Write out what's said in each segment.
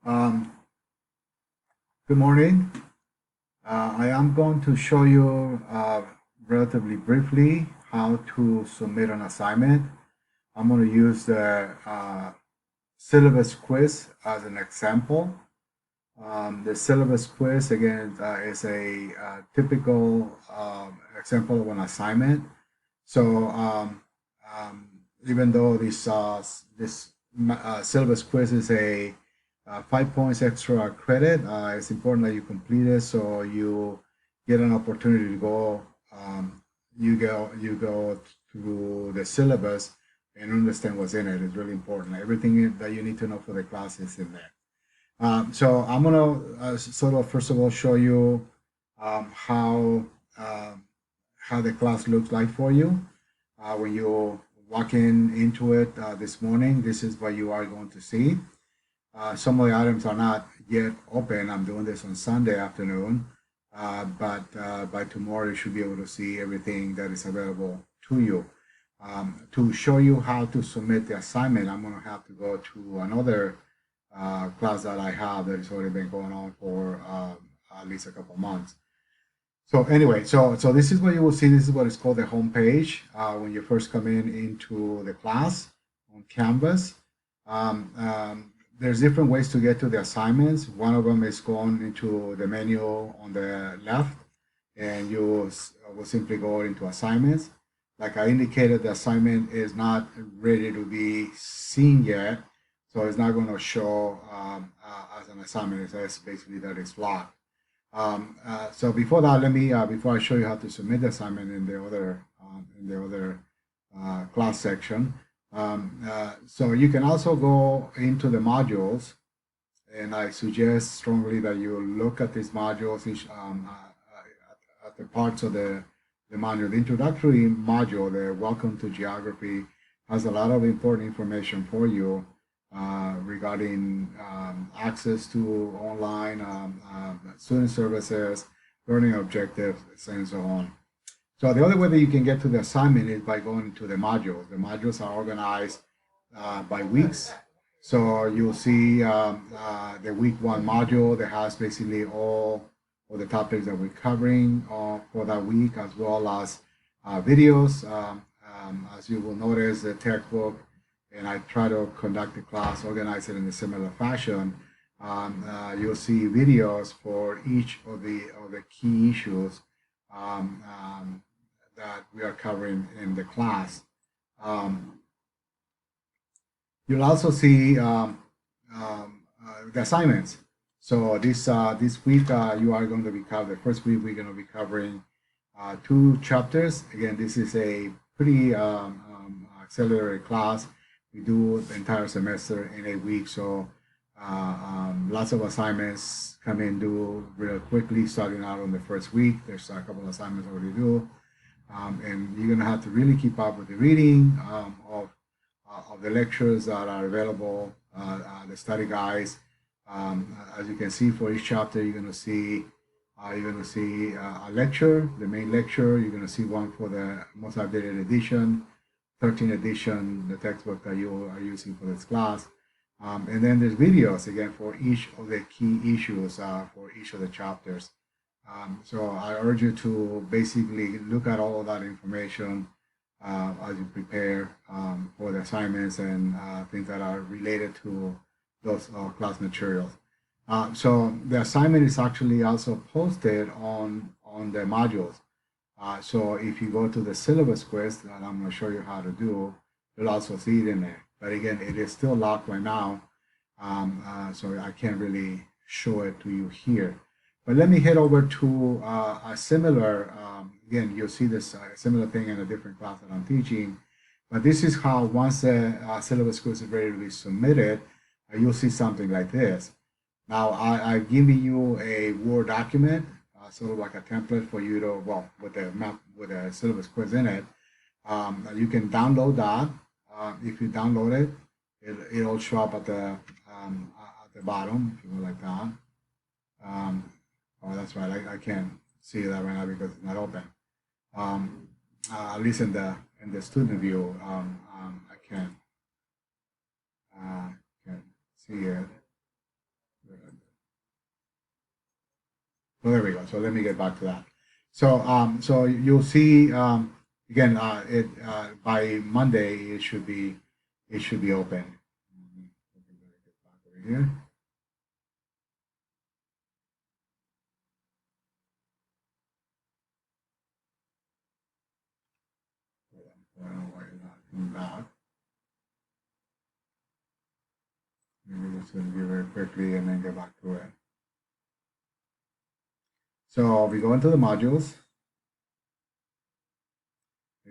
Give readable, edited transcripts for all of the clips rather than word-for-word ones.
Um, Good morning. I am going to show you relatively briefly how to submit an assignment. I'm going to use the syllabus quiz as an example. The syllabus quiz, again, is a typical example of an assignment. So um, even though this syllabus quiz is a 5 points extra credit, it's important that you complete it so you get an opportunity to go. You go through the syllabus and understand what's in it. It's really important. Everything that you need to know for the class is in there. So I'm gonna sort of first of all show you um, how um, how the class looks like for you. When you walk into it this morning, this is what you are going to see. Some of the items are not yet open. I'm doing this on Sunday afternoon, but by tomorrow you should be able to see everything that is available to you. To show you how to submit the assignment, I'm going to have to go to another class that I have that has already been going on for at least a couple of months. So anyway, so this is what you will see. This is what is called the home page when you first come into the class on Canvas. Um, um, there's different ways to get to the assignments. One of them is going into the menu on the left, and you will simply go into assignments. Like I indicated, the assignment is not ready to be seen yet, so it's not going to show as an assignment. It says basically that it's locked. So before that, let me before I show you how to submit the assignment in the other class section. So you can also go into the modules, and I suggest strongly that you look at these modules at the parts of the module. The introductory module, the Welcome to Geography, has a lot of important information for you regarding access to online student services, learning objectives, and so on. So the other way that you can get to the assignment is by going to the modules. The modules are organized by weeks. So you'll see the week one module that has basically all of the topics that we're covering for that week, as well as videos. As you will notice, the textbook, and I try to conduct the class, organize it in a similar fashion. You'll see videos for each of the key issues that we are covering in the class. Um, you'll also see the assignments. So this week you are going to be covering, the first week we're going to be covering 2 chapters. Again, this is a pretty accelerated class. We do the entire semester in a week, so lots of assignments come in due real quickly, starting out on the first week. There's a couple of assignments already due. And you're going to have to really keep up with the reading of the lectures that are available, the study guides. As you can see, for each chapter, you're going to see a lecture, the main lecture. You're going to see one for the most updated edition, 13th edition, the textbook that you are using for this class. And then there's videos, again, for each of the key issues for each of the chapters. So I urge you to basically look at all of that information as you prepare for the assignments and things that are related to those class materials. So the assignment is actually also posted on the modules. So if you go to the syllabus quiz that I'm going to show you how to do, you'll also see it in there. But again, it is still locked right now, so I can't really show it to you here. But let me head over to a similar, again, you'll see this similar thing in a different class that I'm teaching. But this is how once the syllabus quiz is ready to be submitted, you'll see something like this. Now, I've given you a Word document, sort of like a template for you to, well, with the syllabus quiz in it. You can download that. If you download it, it'll show up at the bottom, if you go like that. Oh, that's right. I can't see that right now because it's not open. At least in the student view, I can't see it. So there we go. So let me get back to that. So so you'll see again it by Monday it should be open. Over here. I don't know why it's not coming back. Maybe just going to do very quickly and then get back to it. So we go into the modules.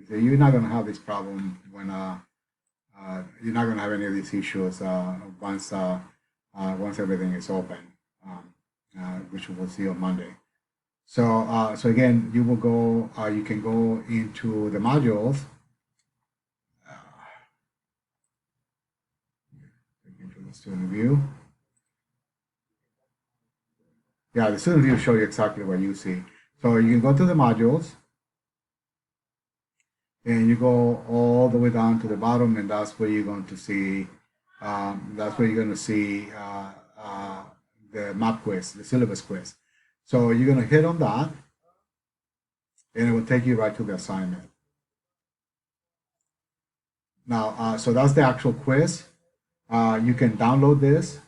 You're not going to have this problem when you're not going to have any of these issues once once everything is open, which we'll see on Monday. So so again, you will go. You can go into the modules. Into the student view. Yeah, the student view will show you exactly what you see. So you can go to the modules, and you go all the way down to the bottom, and that's where you're going to see. That's where you're going to see the map quiz, the syllabus quiz. So you're going to hit on that, and it will take you right to the assignment. Now, so that's the actual quiz. You can download this.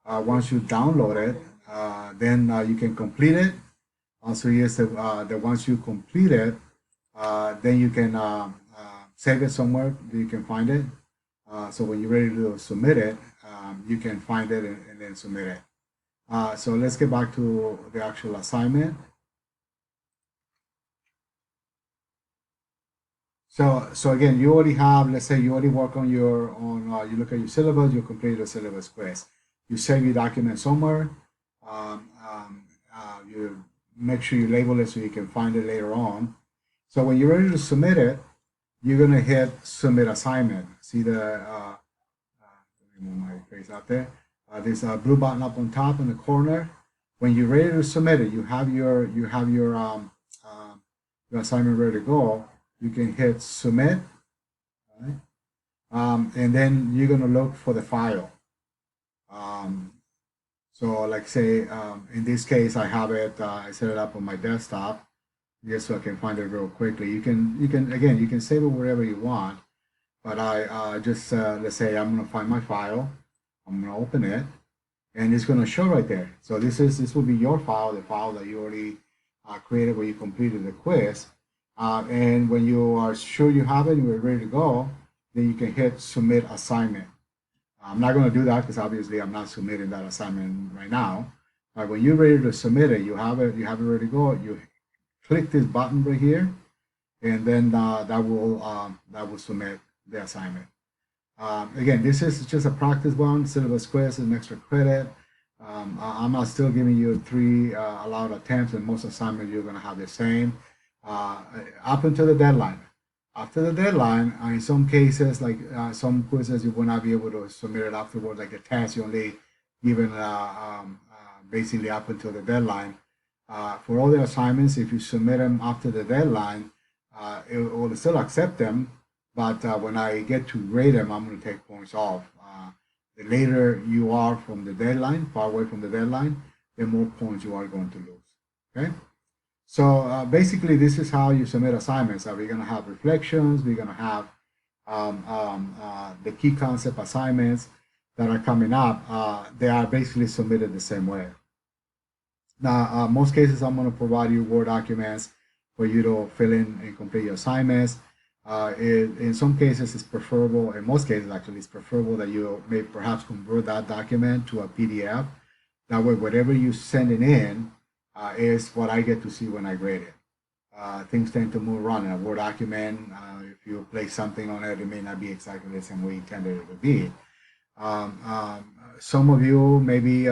Once you download it, then you can complete it. Also, yes, the once you complete it, then you can save it somewhere that you can find it. So when you're ready to submit it, you can find it and then submit it. So let's get back to the actual assignment. So again, you already have, let's say you already work on your, you look at your syllabus, you complete the syllabus quiz. You save your document somewhere. You make sure you label it so you can find it later on. So when you're ready to submit it, you're gonna hit submit assignment. See the, let me move my face out there. There's a blue button up on top in the corner. When you're ready to submit it, you have your assignment ready to go. You can hit submit, right? And then you're gonna look for the file. So like say, in this case, I have it, I set it up on my desktop just so I can find it real quickly. You can again, you can save it wherever you want, but I just, let's say I'm gonna find my file, I'm gonna open it, and it's gonna show right there. So this will be your file, the file that you already created when you completed the quiz. And when you are sure you have it and you're ready to go, then you can hit submit assignment. I'm not going to do that because obviously I'm not submitting that assignment right now. But when you're ready to submit it, you have it ready to go. You click this button right here, and then that will submit the assignment. Again, this is just a practice one. Syllabus quiz is an extra credit. I'm still giving you 3 allowed attempts, and most assignments you're going to have the same up until the deadline. After the deadline, in some cases, like some quizzes, you will not be able to submit it afterward. Like the test, you only given basically up until the deadline. For all the assignments, if you submit them after the deadline, it will still accept them. But when I get to grade them, I'm going to take points off. The later you are from the deadline, far away from the deadline, the more points you are going to lose. Okay. So basically, this is how you submit assignments. We're going to have reflections. We're going to have the key concept assignments that are coming up. They are basically submitted the same way. Now, most cases, I'm going to provide you Word documents for you to fill in and complete your assignments. In some cases, it's preferable. In most cases, actually, it's preferable that you may perhaps convert that document to a PDF. That way, whatever you send it in, is what I get to see when I grade it. Things tend to move around in a Word document. If you place something on it, it may not be exactly the same way you intended it to be. Some of you maybe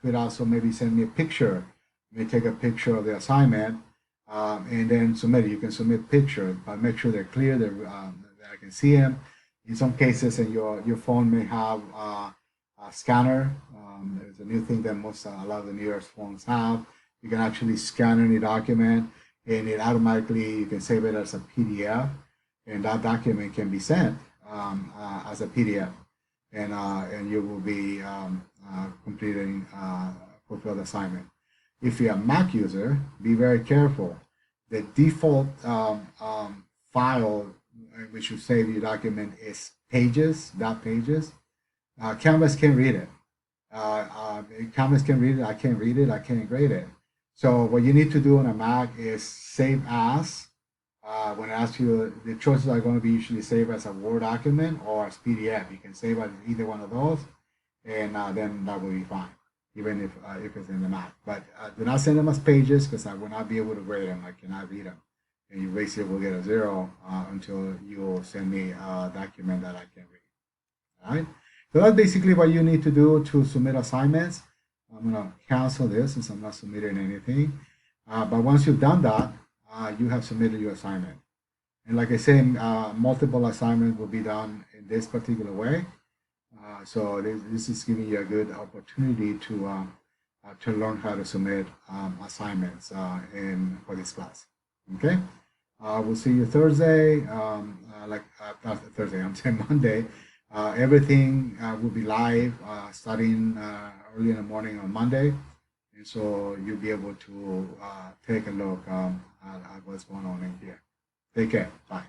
could also maybe send me a picture. You may take a picture of the assignment and then submit it. You can submit pictures, but make sure they're clear, that I can see them. In some cases, your phone may have a scanner. There's a new thing that a lot of the newest phones have. You can actually scan any document, and it automatically, you can save it as a PDF, and that document can be sent as a PDF, and you will be completing fulfilled assignment. If you're a Mac user, be very careful. The default file which you save your document is pages, dot pages. Canvas can read it. Canvas can read it. I can't read it. I can't grade it. So what you need to do on a Mac is save as. When I ask you, the choices are going to be usually save as a Word document or as PDF. You can save as either one of those, and then that will be fine, even if it's in the Mac. But do not send them as pages because I will not be able to grade them. I cannot read them, and you basically will get a 0 until you send me a document that I can read. All right. So that's basically what you need to do to submit assignments. I'm going to cancel this since I'm not submitting anything. But once you've done that, you have submitted your assignment. And like I said, multiple assignments will be done in this particular way. So this is giving you a good opportunity to learn how to submit assignments for this class. Okay. We'll see you Thursday. Not Thursday. I'm saying Monday. Everything will be live starting early in the morning on Monday, and so you'll be able to take a look at what's going on in here. Take care. Bye.